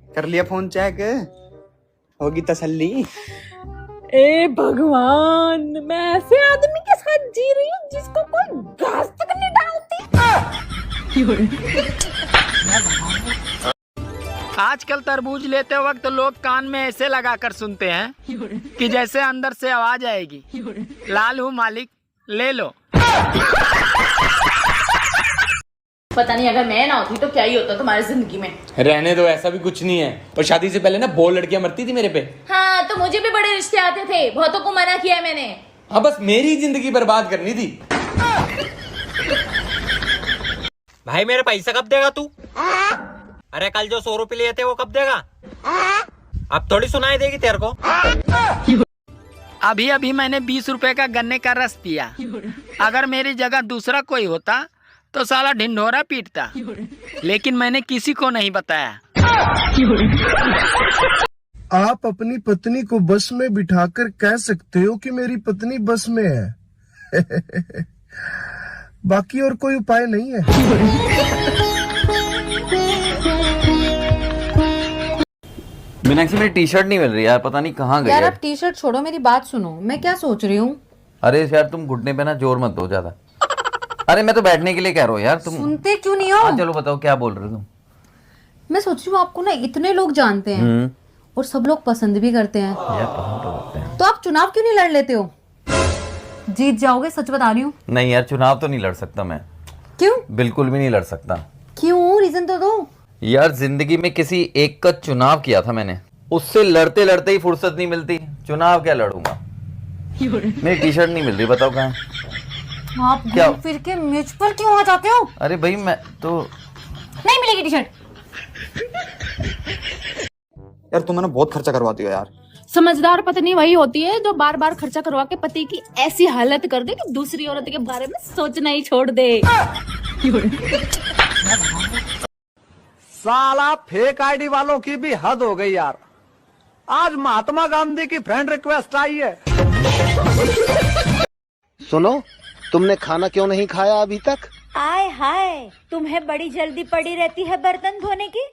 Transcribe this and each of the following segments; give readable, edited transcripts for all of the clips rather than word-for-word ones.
कर लिया phone check? होगी तसल्ली? ए भगवान, मैं ऐसे आदमी के साथ जी रही हूँ जिसको कोई घास तक नहीं डालती। आजकल तरबूज लेते वक्त लोग कान में ऐसे लगाकर सुनते हैं कि जैसे अंदर से आवाज आएगी, लाल हूँ मालिक, ले लो। पता नहीं अगर मैं ना होती तो क्या ही होता तुम्हारी जिंदगी में। रहने दो, ऐसा भी कुछ नहीं है। और शादी से पहले ना बहुत लड़कियां मरती थी मेरे पे। हाँ, तो मुझे भी बड़े रिश्ते आते थे, बहुतों को मना किया मैंने। हाँ, बस मेरी जिंदगी बर्बाद करनी थी। भाई मेरे पैसे कब देगा तू? अरे कल जो 100 रुपए लिए थे वो कब देगा? अब थोड़ी सुनाई देगी तेरे को। अभी अभी मैंने 20 रुपए का गन्ने का रस पिया। अगर मेरी जगह दूसरा कोई होता तो साला ढिंढोरा पीटता, लेकिन मैंने किसी को नहीं बताया। आप अपनी पत्नी को बस में बिठाकर कह सकते हो कि मेरी पत्नी बस में है। बाकी और कोई उपाय नहीं है। मीनाक्षी, मेरी टी शर्ट नहीं मिल रही यार, पता नहीं कहाँ गई यार। है। अब टी शर्ट छोड़ो, मेरी बात सुनो। मैं क्या सोच रही हूँ। अरे यार, तुम घुटने पे ना जोर मत दो ज्यादा। अरे मैं तो बैठने के लिए कह रहा हूँ यार, तुम सुनते क्यों नहीं हो? हाँ, चलो बताओ क्या बोल रहे हो तुम। मैं सोच रही हूँ आपको ना इतने लोग जानते हैं और सब लोग पसंद भी करते हैं। यार पसंद तो करते हैं। तो आप चुनाव क्यों नहीं लड़ लेते हो? जीत जाओगे, सच बता रही हूँ। नहीं यार, चुनाव तो नहीं लड़ सकता मैं। क्यों? बिल्कुल भी नहीं लड़ सकता। क्यों? रीजन तो दो। यार जिंदगी में किसी एक का चुनाव किया था मैंने, उससे लड़ते लड़ते ही फुर्सत नहीं मिलती। चुनाव क्या लड़ूंगा। मेरी टी शर्ट नहीं मिल रही, बताओ कहाँ है? आप क्या? घूम फिर के मुझ पर क्यों आ जाते हो? अरे भाई मैं तो नहीं मिलेगी टी शर्ट। यार तुमने बहुत खर्चा करवा दिया यार। समझदार पत्नी वही होती है जो बार बार खर्चा करवा के पति की ऐसी हालत कर दे कि दूसरी औरत के बारे में सोचना ही छोड़ दे। साला फेक आईडी वालों की भी हद हो गई यार। आज महात्मा गांधी की फ्रेंड रिक्वेस्ट आई है। सुनो, तुमने खाना क्यों नहीं खाया अभी तक? आय हाय, तुम्हें बड़ी जल्दी पड़ी रहती है बर्तन धोने की।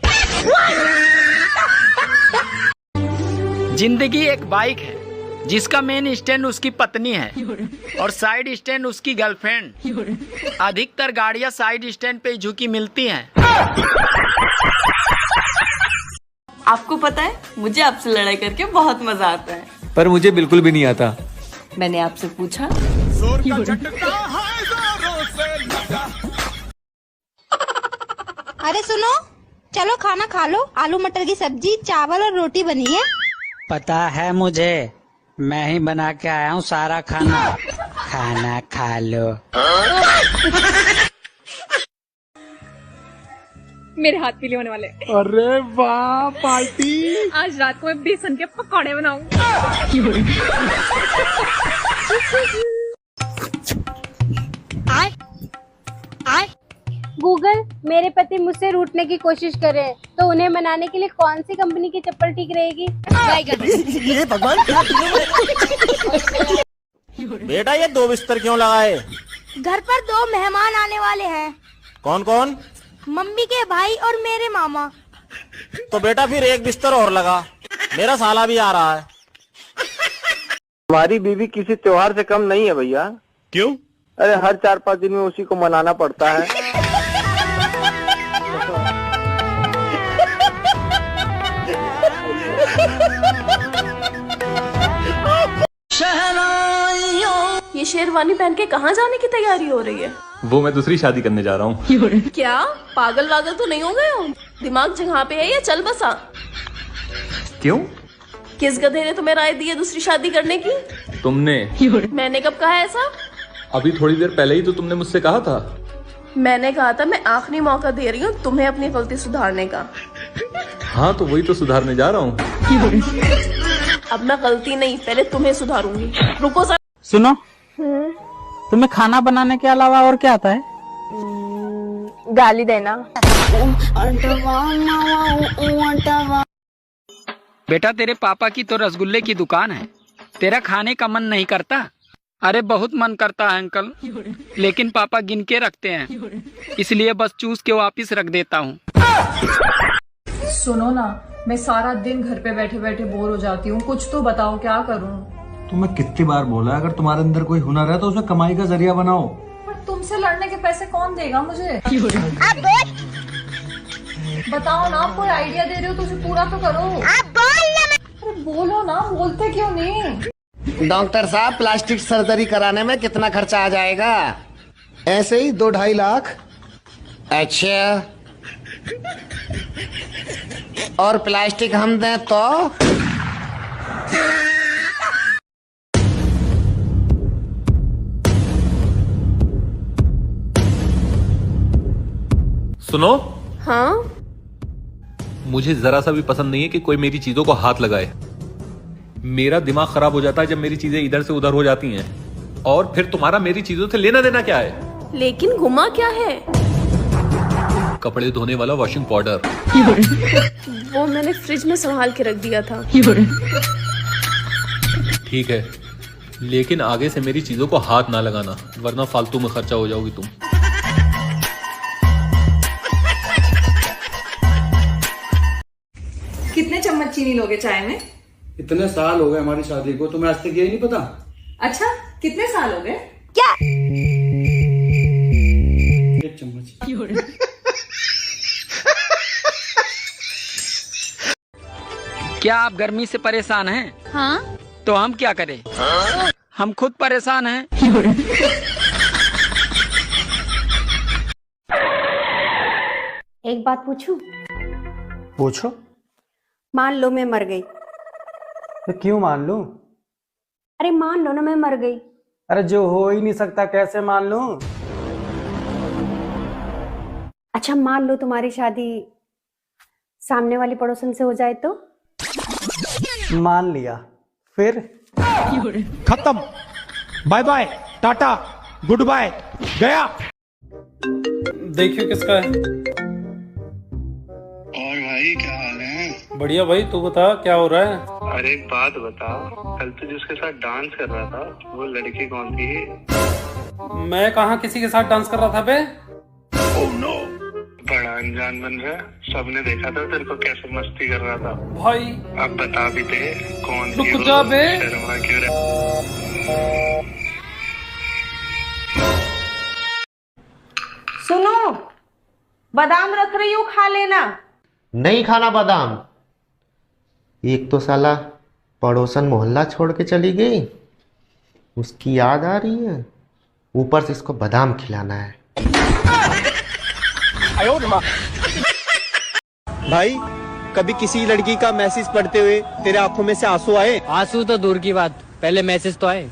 जिंदगी एक बाइक है जिसका मेन स्टैंड उसकी पत्नी है और साइड स्टैंड उसकी गर्लफ्रेंड। अधिकतर गाड़ियां साइड स्टैंड पे झुकी मिलती हैं। आपको पता है, मुझे आपसे लड़ाई करके बहुत मजा आता है। पर मुझे बिल्कुल भी नहीं आता। मैंने आपसे पूछा। अरे सुनो, चलो खाना खा लो। आलू मटर की सब्जी, चावल और रोटी बनी है। पता है मुझे, मैं ही बना के आया हूँ सारा खाना। खाना खा लो। मेरे हाथ पीले होने वाले। अरे वाह, पार्टी। आज रात को मैं बेसन के पकौड़े बनाऊंगी। गूगल, मेरे पति मुझसे रूठने की कोशिश कर रहे हैं, तो उन्हें मनाने के लिए कौन सी कंपनी की चप्पल ठीक रहेगी? बेटा ये 2 बिस्तर क्यों लगाए? घर पर 2 मेहमान आने वाले हैं। कौन कौन? मम्मी के भाई और मेरे मामा। तो बेटा फिर 1 बिस्तर और लगा, मेरा साला भी आ रहा है। हमारी बीवी किसी त्योहार से कम नहीं है भैया। क्यों? अरे हर 4-5 दिन में उसी को मनाना पड़ता है। ये शेरवानी पहन के कहाँ जाने की तैयारी हो रही है? वो मैं दूसरी शादी करने जा रहा हूँ। क्या पागल वागल तो नहीं हो गए हो? दिमाग जगह पे है या चल बसा? क्यों? किस गधे ने तुम्हें राय दी है दूसरी शादी करने की? तुमने। मैंने कब कहा ऐसा? अभी थोड़ी देर पहले ही तो तुमने मुझसे कहा था। मैंने कहा था मैं आखिरी मौका दे रही हूँ तुम्हें अपनी गलती सुधारने का। हाँ तो वही तो सुधारने जा रहा हूँ। अब मैं गलती नहीं, पहले तुम्हें सुधारूंगी। रुको सर। सुनो, तुम्हें खाना बनाने के अलावा और क्या आता है? गाली देना। बेटा तेरे पापा की तो रसगुल्ले की दुकान है, तेरा खाने का मन नहीं करता? अरे बहुत मन करता है अंकल, लेकिन पापा गिन के रखते हैं, इसलिए बस चूस के वापिस रख देता हूँ। सुनो ना, मैं सारा दिन घर पे बैठे बैठे बोर हो जाती हूँ, कुछ तो बताओ क्या करूँ। तुम्हें कितनी बार बोला है, अगर तुम्हारे अंदर कोई हुनर है तो उसमें कमाई का जरिया बनाओ। पर तुमसे लड़ने के पैसे कौन देगा मुझे? बताओ ना, कोई आइडिया दे रहे हो तो उसे पूरा तो करो। अरे बोलो ना, बोलते क्यों नहीं? डॉक्टर साहब, प्लास्टिक सर्जरी कराने में कितना खर्चा आ जाएगा? ऐसे ही 2-2.5 लाख। अच्छा, और प्लास्टिक हम दें तो? सुनो। हाँ? मुझे जरा सा भी पसंद नहीं है कि कोई मेरी चीजों को हाथ लगाए। मेरा दिमाग खराब हो जाता है जब मेरी चीजें इधर से उधर हो जाती हैं। और फिर तुम्हारा मेरी चीजों से लेना देना क्या है? लेकिन घुमा क्या है? कपड़े धोने वाला वॉशिंग पाउडर। वो मैंने फ्रिज में संभाल के रख दिया था। ठीक है, लेकिन आगे से मेरी चीजों को हाथ ना लगाना, वरना फालतू में खर्चा हो जाओगी तुम। कितने चम्मच चीनी लोगे चाय में? इतने साल हो गए हमारी शादी को, तुम्हें आज तक ये नहीं पता? अच्छा, कितने साल हो गए? 1 चम्मच। क्या आप गर्मी से परेशान हैं? हाँ। तो हम क्या करें? हम खुद परेशान हैं। एक बात पूछूं? पूछो। मान लो मैं मर गई। तो क्यों मान लूं? अरे मान लो ना मैं मर गई। अरे जो हो ही नहीं सकता कैसे मान लूं? अच्छा मान लो तुम्हारी शादी सामने वाली पड़ोसन से हो जाए तो? मान लिया, फिर? खत्म, bye bye, ta-ta, good bye, गया। देखियो किसका है। और भाई क्या हाल है? बढ़िया भाई, तू बता क्या हो रहा है? अरे एक बात बता, कल तू जिसके साथ डांस कर रहा था वो लड़की कौन थी? मैं कहाँ किसी के साथ डांस कर रहा था बे? Oh no! बड़ा अनजान बन रहा है, सबने देखा था तेरे को कैसे मस्ती कर रहा था। भाई अब बता भी दे कौन थी रुक जा बे। शर्मा क्यों रहा? सुनो, बादाम रख रही हूँ, खा लेना। नहीं खाना बादाम। एक तो साला पड़ोसन मोहल्ला छोड़ के चली गई, उसकी याद आ रही है, ऊपर से इसको बादाम खिलाना है। भाई, कभी किसी लड़की का मैसेज पढ़ते हुए तेरे आंखों में से आंसू आए? आंसू तो दूर की बात, पहले मैसेज तो आए।